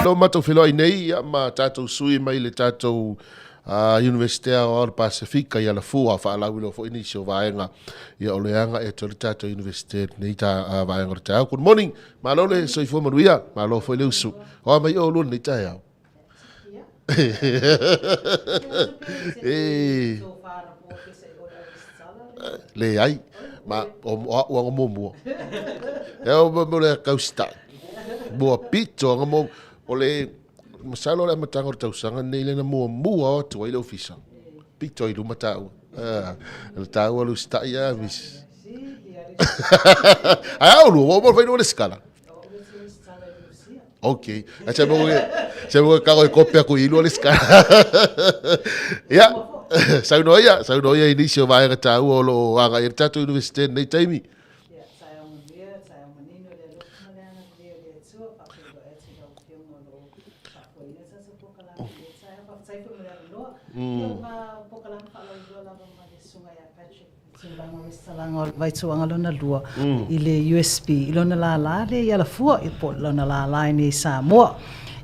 Lo matou filoi nei ma tatou sui mai le tatou University of Pacifica ia la fua fa la wilo fo inisio vaenga ia oleanga e tori tatou University nei ta vaenga ta. Good morning. Malo le soi fo maruia, malo fo le usu. O mai o lu nei ta ia. Le ai ma o mo. E o mo le kausta. Boa pizza ngamo ole masalo le matanga tau sanga nei le na mua tu ile ofisa. Pizza i lu matau. Le tau lu sta ia mis. Ai o lu o mo vai no escala. Okay. Acha mo ka ko kopia ko ilu le escala. Ya. Saunoia inicio vai ga tau o lo aga i tatu university nei taimi. Vai tuanga lona lua i le USB i lona la le ia la fua i po lona la nei Samoa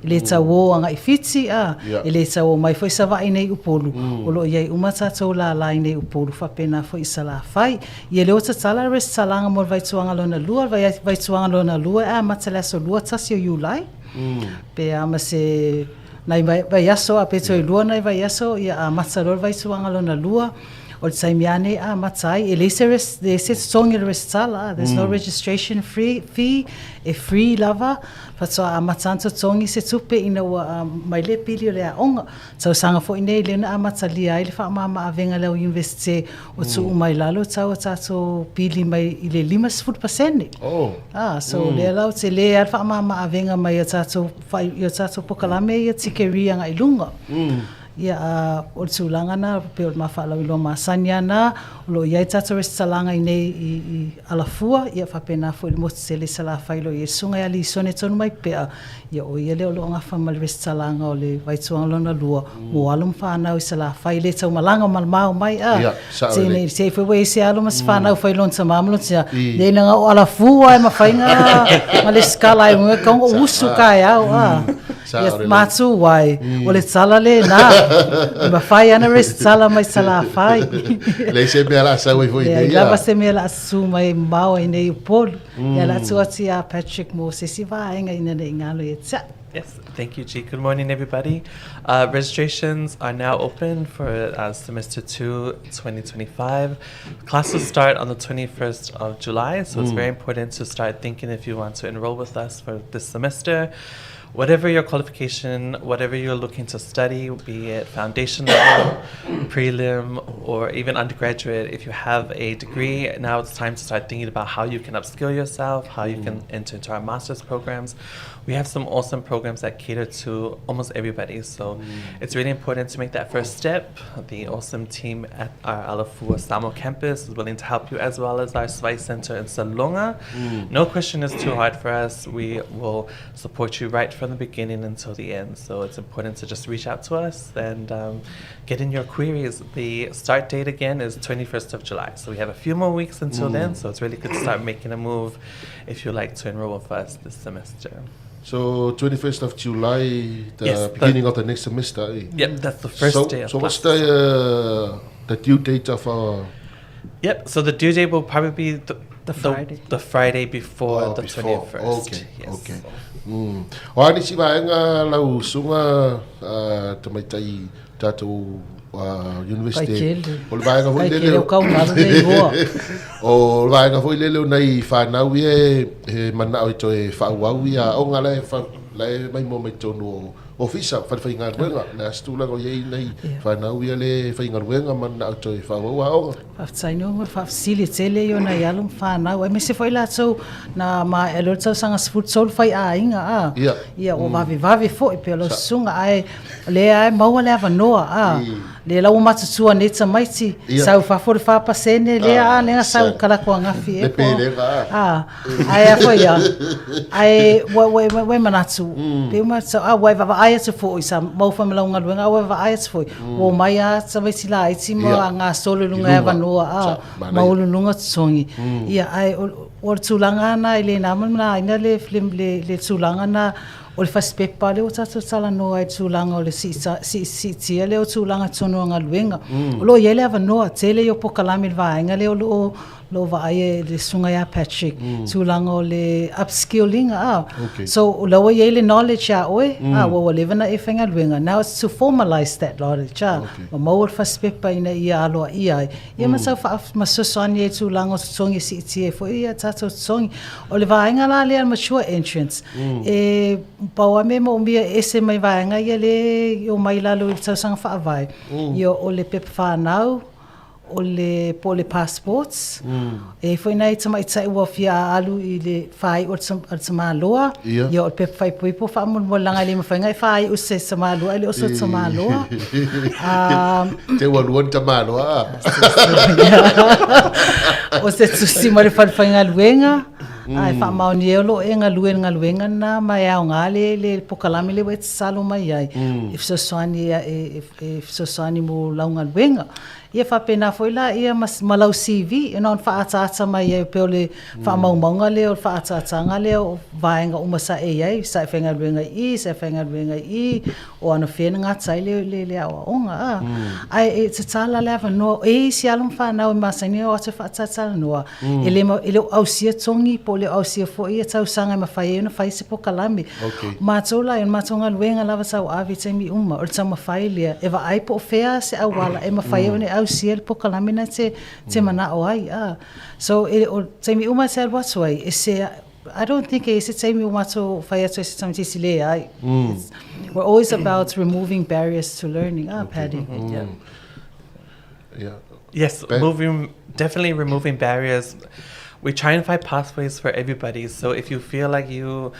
i le tau anga i fiti i le tau mai foi sa vai nei upolu o lo ia uma tatou la nei upolu fa pena foi i sala fai i le ota tala res salanga mo vai tuanga lona lua vai tuanga lona lua matala so lua tasi o Julai pe ama se nai vai aso a peto i lua nai vai aso ia matsalor vai tuanga lona lua o sai miane matai eliseres de set song restala there's no registration fee free lava fatso matanto tongi se tupe ina mai le pili le onga so sanga fo ine le na matali ai le fa mama avenga le university o tu mai lalo tau tato pili mai ile 5% so le lau te le alfa mama avenga mai tato fa yo tato pokalame ya tikeria nga ilunga ia o tulanga na pe o mafala lo masanyana lo ia tata restalanga nei i alafua ia fa pena fo mo sele sala failo ia sunga ali sone tonu mai pe ia o ia le lo nga fa mal restalanga o le vai tuanga lona lua o alum fa na o sala faile tau malanga mal mai se se fo we se alum mas fa na o failon tamamlo tia le nga o alafua ma fainga mal skala e mo ka usu ka ia yes matu wai o le sala le na ma fai ana rest sala mai sala fai le se me ala sa foi nei ya va se me ala su mai mau nei pol ya la tuatia Patrick mo se si va enga ina nei ngalo etsa. Yes, thank you, G. Good morning, everybody. Registrations are now open for semester 2, 2025. Classes start on the 21st of July, so it's very important to start thinking if you want to enroll with us for this semester. Whatever your qualification, whatever you're looking to study, be it foundation level, prelim, or even undergraduate, if you have a degree, now it's time to start thinking about how you can upskill yourself, how you can enter into our master's programs. We have some awesome programs that cater to almost everybody, so it's really important to make that first step. The awesome team at our Alafua Samoa campus is willing to help you, as well as our Svai Center in Salonga. No question is too hard for us. We will support you right from the beginning until the end, so it's important to just reach out to us and get in your queries. The start date again is 21st of July, so we have a few more weeks until then, so it's really good to start making a move if you'd like to enroll with us this semester. So 21st of July, the beginning of the next semester. Yep, that's the first day of So what's the due date of Yep, so the due date will probably be the Friday before the 21st. Okay, okay. O ani si vaenga lau sunga tamaitai tatou university. O le vaenga foi lele. O le vaenga foi lele nei whanau e mana o to e whauau ia o ngala e mai mo mai tonu ofisa whaiwhainga ruenga na stula ko yei nei whanau ia le whainga ruenga mana o to e whauau a onga. Whaftaino whafsili tele yo na yalum whanau e me se foi la tau na ma elo tau sanga sput sol whai a inga ia o vavi fo e pelo sunga ai le ai maua le avanoa le lau matutua ne tamaiti sau whafore whapasene le a lenga sau kalako ngafi e po ai a foi ia ai we manatu pe uma sa wai va ai te fo isa mau famalaunga luenga wai va ai te fo o mai a tamaiti la iti mo nga solo lunga avanoa maulu lunga tsongi ia ai o tulanga na ile na mana ina le tulanga na o le faspepa le o tatu talanoa e tūlanga o le si le o tūlanga tono ngā luenga. O lo iele avanoa, tele i o pokalami le vaenga le o lo vae le sunga ya Patrick, tūlanga o le upskilling. So o lawa iele knowledge ya oe, wa levana e whenga luenga. Now it's to formalize that knowledge. Ma maua le faspepa ina ia aloa ia. Ia masau masosoani e tūlanga o tongi si itie fo ia tato tongi. O le vaenga la le mature entrance. E paua me mo umbia ese mai vaenga ia le o mai lalo i tausanga whaavai. Ia o le pepa whanau, o le po le passports. E foi nei tama i tai ua fia alu i le whai o tama loa. Ia o le pepa whai puipo wha mo langa le mawhainga i whai o se tama loa, ele o se tama loa. Te waluan tama loa. O se tusi mo le whainga luenga. Ai wha maoni e lo e ngā luenga na mai au ngā le pokalami le wet salo mai ai. If so soani mo launga luenga. Ia whapena foi la ia malau CV, e non whaatata mai e peo le whaamaunga leo, whaatatanga leo, vaenga umasa e ai, sa e whenga ruenga i, o ana whena ngā tai le awa onga. Ai e te tala lewa noa, e si alam whanau i masani o atu whaatatala noa, e le ausia tongi, po le ausia fo ia tausanga ma whai e una whai se pokalami. Mātola e mātonga ruenga lava sau avi te mi uma, o tau ma whai lea, e wa aipo o whea se awala, e ma whai e une siel pokalami na te mana o ai. So te mi uma se alwatu ai, I don't think it's te mi uma to whai atu e se tamitisi le ai. We're always about removing barriers to learning. Paddy. Yeah. Yes, definitely removing barriers. We try and find pathways for everybody. So if you feel like you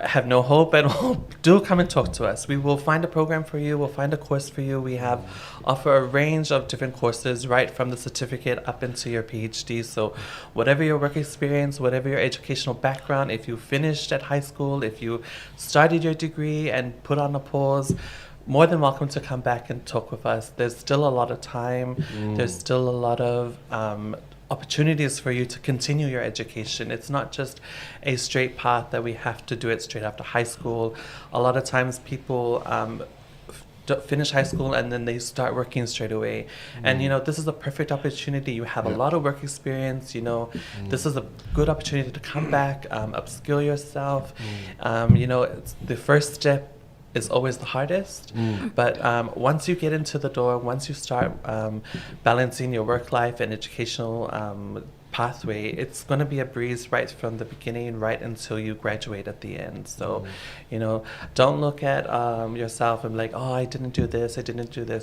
have no hope at all, do come and talk to us. We will find a program for you. We'll find a course for you. We offer a range of different courses, right from the certificate up into your PhD. So whatever your work experience, whatever your educational background, if you finished at high school, if you started your degree and put on a pause, more than welcome to come back and talk with us. There's still a lot of time. There's still a lot of opportunities for you to continue your education. It's not just a straight path that we have to do it straight after high school. A lot of times people finish high school and then they start working straight away. And, this is a perfect opportunity. You have a lot of work experience, this is a good opportunity to come back, upskill yourself. It's the first step is always the hardest, but once you get into the door, once you start balancing your work life and educational pathway, it's going to be a breeze right from the beginning right until you graduate at the end. So don't look at yourself and like, oh, I didn't do this.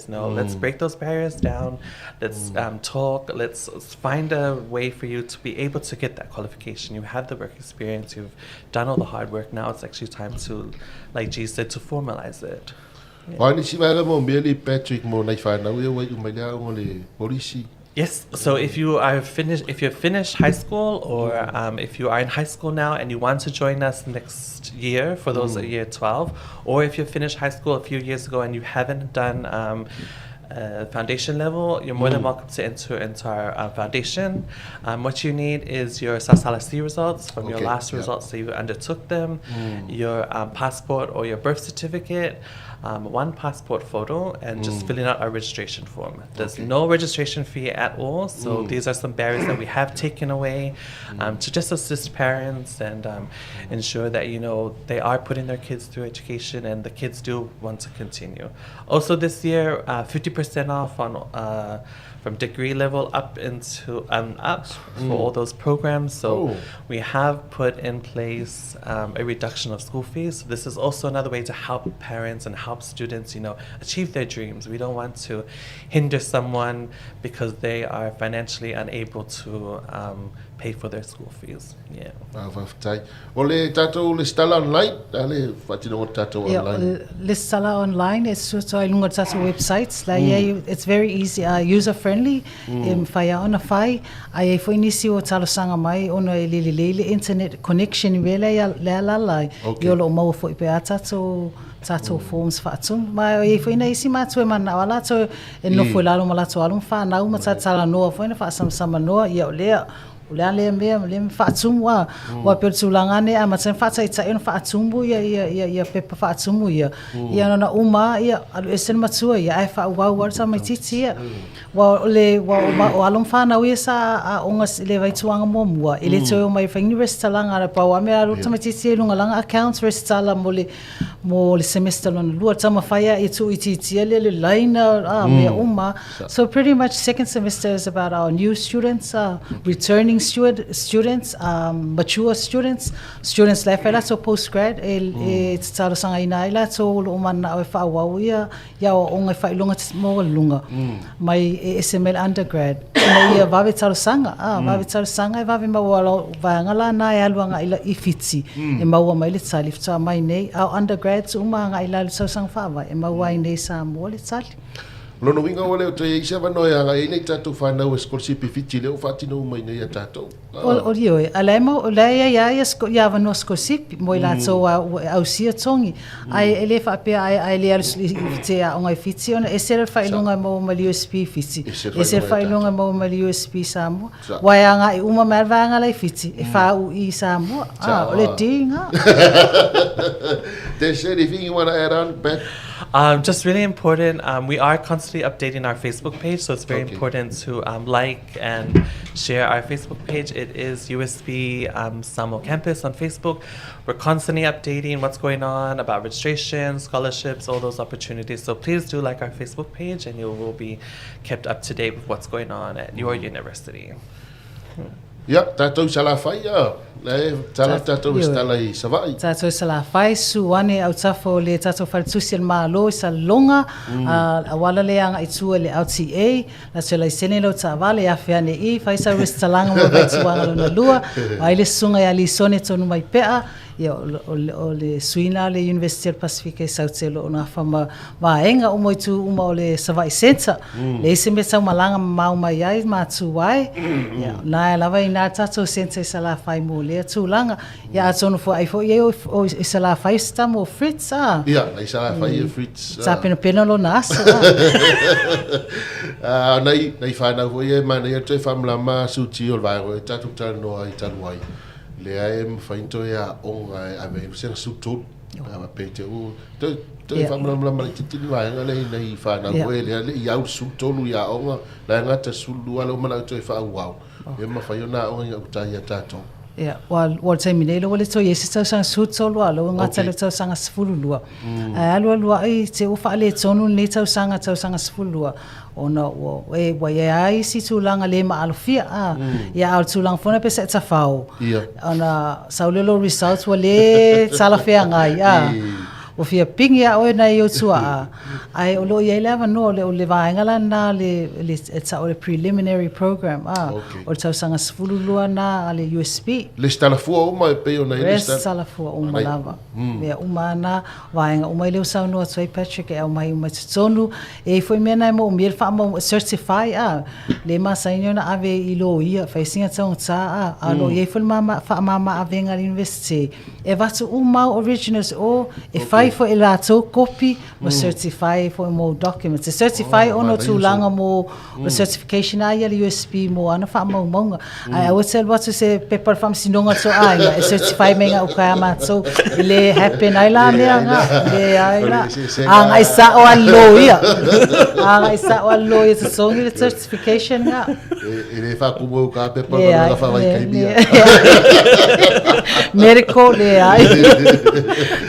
No, let's break those barriers down. Let's talk. Let's find a way for you to be able to get that qualification. You have the work experience, you've done all the hard work. Now it's actually time to, like G said, to formalize it. Yes, so if you're finished high school, or if you are in high school now and you want to join us next year for those at year 12, or if you finished high school a few years ago and you haven't done foundation level, you're more than welcome to enter into our foundation. What you need is your Sasala C results from your last results that you undertook them, your passport or your birth certificate, one passport photo, and just filling out our registration form. There's no registration fee at all, so these are some barriers that we have taken away to just assist parents and ensure that they are putting their kids through education and the kids do want to continue. Also this year, 50% off on from degree level up into up for all those programs. So we have put in place a reduction of school fees. So this is also another way to help parents and help students, achieve their dreams. We don't want to hinder someone because they are financially unable to pay for their school fees. Yeah. Listala online is so I lungo tatu websites. It's very easy, user friendly. Faya ona fai. Ai foi nisi o talo sanga mai ona lele internet connection wele ya la. Yolo mau foi pe tato forms fatum. Mai foi na isi matu mana wala to no foi lalo malato alum fa na uma Talanoaga foi na fa sama noa ia lea. Ula le me fa'atumu wa pe tulanga ne a matsen fa'ata ita e fa'atumu ia pepa fa'atumu ia na uma ia alu esen matua ia ai fa'ua wa sa mai titi ia wa alom fana wi sa a onga le vai tuanga momua ile to mai fa university langa ra pa wa me alu tama titi lunga langa accounts restala mo le semester lona lua tama faya e tu iti le line me uma so pretty much second semester is about our new students returning students mature students left so post grad e tsara sanga ina ila so lo mana o fa wa ya o ngai fa lunga mo lunga mai SML undergrad ia vave tsara sanga e vave ma wala va ngala na ya luanga ila ifitsi e ma wa mai le tsali fta mai nei our undergrads uma nga ila so sang fa va e ma wa nei sa mo le tsali Lono winga wale o te isa vano ya nga ine tatu whanau e scholarship i fiti leo whatino mai nei a tatou. O rio e, alai mo, o lea ia vano scholarship, mo i lato au sia tongi. Ai ele Apia ai le alu te a onga i fiti, ona e sere whailunga mo ma USP fiti. E sere whailunga mo ma USP Samoa. Wai anga i uma mervanga lai fiti, e whau i Samoa. O le tinga. Te sere if you want to add on back? Just really important. We are constantly updating our Facebook page, so it's very important to like and share our Facebook page. It is USB Samoa Campus on Facebook. We're constantly updating what's going on about registration, scholarships, all those opportunities. So please do like our Facebook page, and you will be kept up to date with what's going on at your university. Ya, tatou sala fai ya. Tatou stala I savai. Tatou sala fai suane au tafo le tatou fartusian malo sa longa awala le anga itua le LTA la sela isene lo tavale afiane I fai sa restalanga mo tuanga na lua ai le sunga ya li sone tonu mai pea ia o le suina le University of Pacific e Sautelo ona fama vaenga o moitu uma o le Savai Center le ise me tau malanga mau mai ai matu wai ia na lava ina tatou center sala fai mo le tulanga ia atonu fo ai fo ia o sala fai sta mo Fritz ia ai sala fai Fritz sa pena lo nas nei fa na vo ia mana ia te famla ma suti o vai o tatu tano ai tanwai le am fainto ya onga ave sen sutu ava pete o te famla ma titi vai ngale nei fa na go le ia sutu ya onga la ngata sulu ala mana te fa wow e ma fa yona onga utai tato Yeah, wal te minelo wale to yesi tau sang suto lua lo ngata le tau sanga sfulu lua. Alua ai te ufa le tonu le tau sanga sfulu lua. Ona e wa ai si tulanga le ma alfia ya al tulang fona pe se tafao. Ona saulelo results wale sala fe ngai o fia pingia o na yo tua ai o lo ia leva no le vaenga na le it's a preliminary program o tau sanga sfulu lua na le USB le stala fu o mai pe o na le stala fu o malava me umana vaenga o mai le usau no Tsai Patrick e o mai uma tsonu e foi mena mo mir fa mo certify le masaino na ave ilo ia fa singa tsong tsa lo ye foi mama fa mama avenga university e vatu uma originals o e fai for elato copy mo certify for mo documents a certify ono tulanga mo certification ai le USB mo ana fa mo monga I would tell what to say paper from sinonga so ai certify menga o kama so le happen ai la menga le ai la ai sa o aloia ai sa o aloia so ngi certification nga ele fa como ka paper para fa vai kaibia medical le ai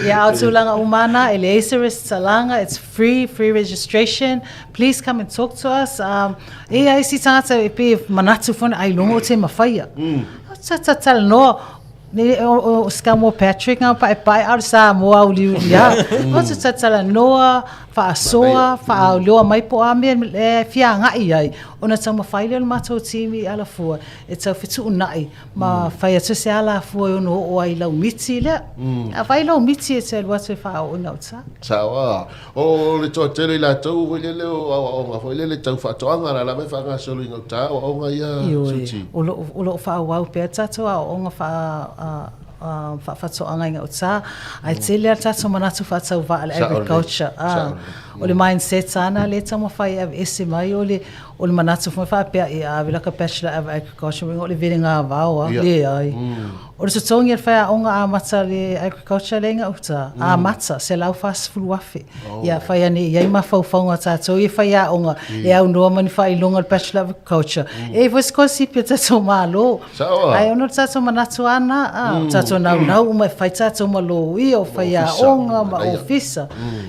ya tulanga umana Elaceris Salanga. It's free registration. Please come and talk to us. I see tata pe manatu fon ai longo te mafaya. Tata no o Samoa Patrick nga pai ar Samoa o liulia. O tata no fa soa fa lo mai po ame fia nga ai ona tama faile mato timi ala fua it's a fitu nai ma faia se ala fua no o ai lau miti le a vai lau miti e se what fa o no tsa sawa o le to tele la to le o foi le tau fa toanga la me fa nga solo ngota o nga ia suti o lo fa wa pe tsa to o nga fa whaafatoanga inga o tā. Ai te lea tātou manatu whaatau wa ala agriculture. O le mindset ana le tamo whai ese mai o le manatu whaapea I Avilaka Bachelor of Agriculture o le vere ngā wāua. Le ai. O le satongi al whai onga a mata le agriculture le inga o tā. A mata se lau whaasifuru afe. Ia whai ane iai mawhauwhaunga tātou. I whai a onga e au noa mani whai longa le Bachelor of Agriculture. E voice konsipia tātou mālo. Ai ono tātou manatu ana. Tātou nau uma whai tātou malo I o whai a onga ma ofisa.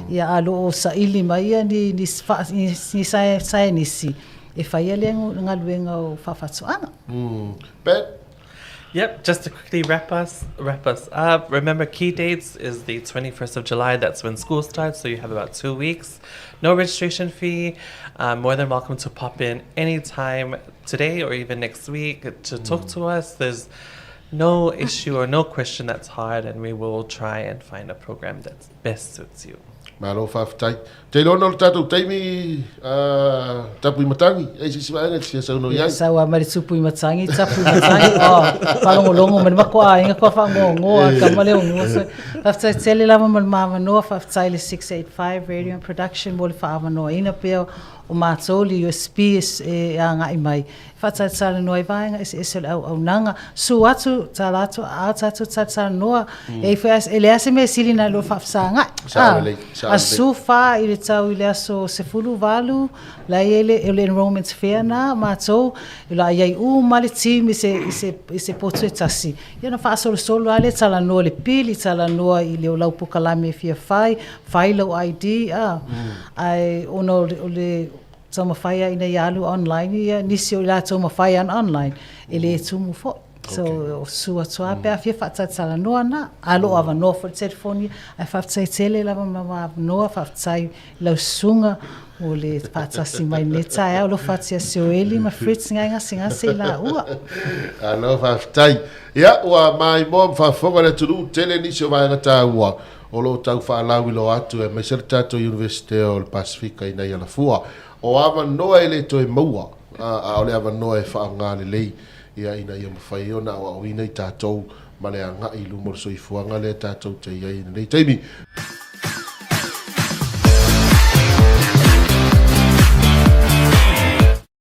Ia alo o sa ili mai ni sae nisi. E whai ale ngā luenga o whawhatoanga. Bet? Yep, just to quickly wrap us up. Remember, key dates is the 21st of July. That's when school starts, so you have about 2 weeks. No registration fee. More than welcome to pop in anytime today or even next week to talk to us. There's no issue or no question that's hard, and we will try and find a program that best suits you. Malo whawhtai. Te lono tātou teimi tapu I matangi. E si siwaenga tia sauno iai. Sawa mari tupu I matangi, tapu I matangi. Whalongolongo mani makoa inga kua whangongoa ka male ongoa. Whawhtai tele lava mani mawanoa, whawhtai le 685 Radio and Production, mo le whaamanoa ina peo o mātou li USB a ngai mai. Whātai tāra noa I vāenga ese au nanga. Su atu tālato a tātou tāra noa. E le ase me sili na lo whawhsa ngai. A su wha I le tau I le aso se fulu walu. La ele enrollment fair na mātou. I la iai ma le team I se potu e tasi. Ia na wha solo ale tāla noa le pili, tāla noa I le o lau pukalame fia whai lau ID. Ai ono le tau mawhaia ina ialu online ia nisi o la tau mawhaia online ele e tumu fo so sua toa pe afia whaatatala noa na alo ava noa for telefoni ai whaatai tele lava mama noa whaatai lau sunga o le whaatasi mai neta e alo whaatia seoeli ma Fritz ngai ngasi la ua alo whaatai ia ua mai mo whaafonga le tunu tele nisi o vaenga tā ua o lo tau whaalawi lo atu e mai sere tātou University o le Pasifika I nei ala fua o ava noa ele to e maua a ole ava noa e whaanga le lei ia ina ia mawhai ona o ina I tātou ma le anga I lumor soifuanga le tātou te iai nei teimi.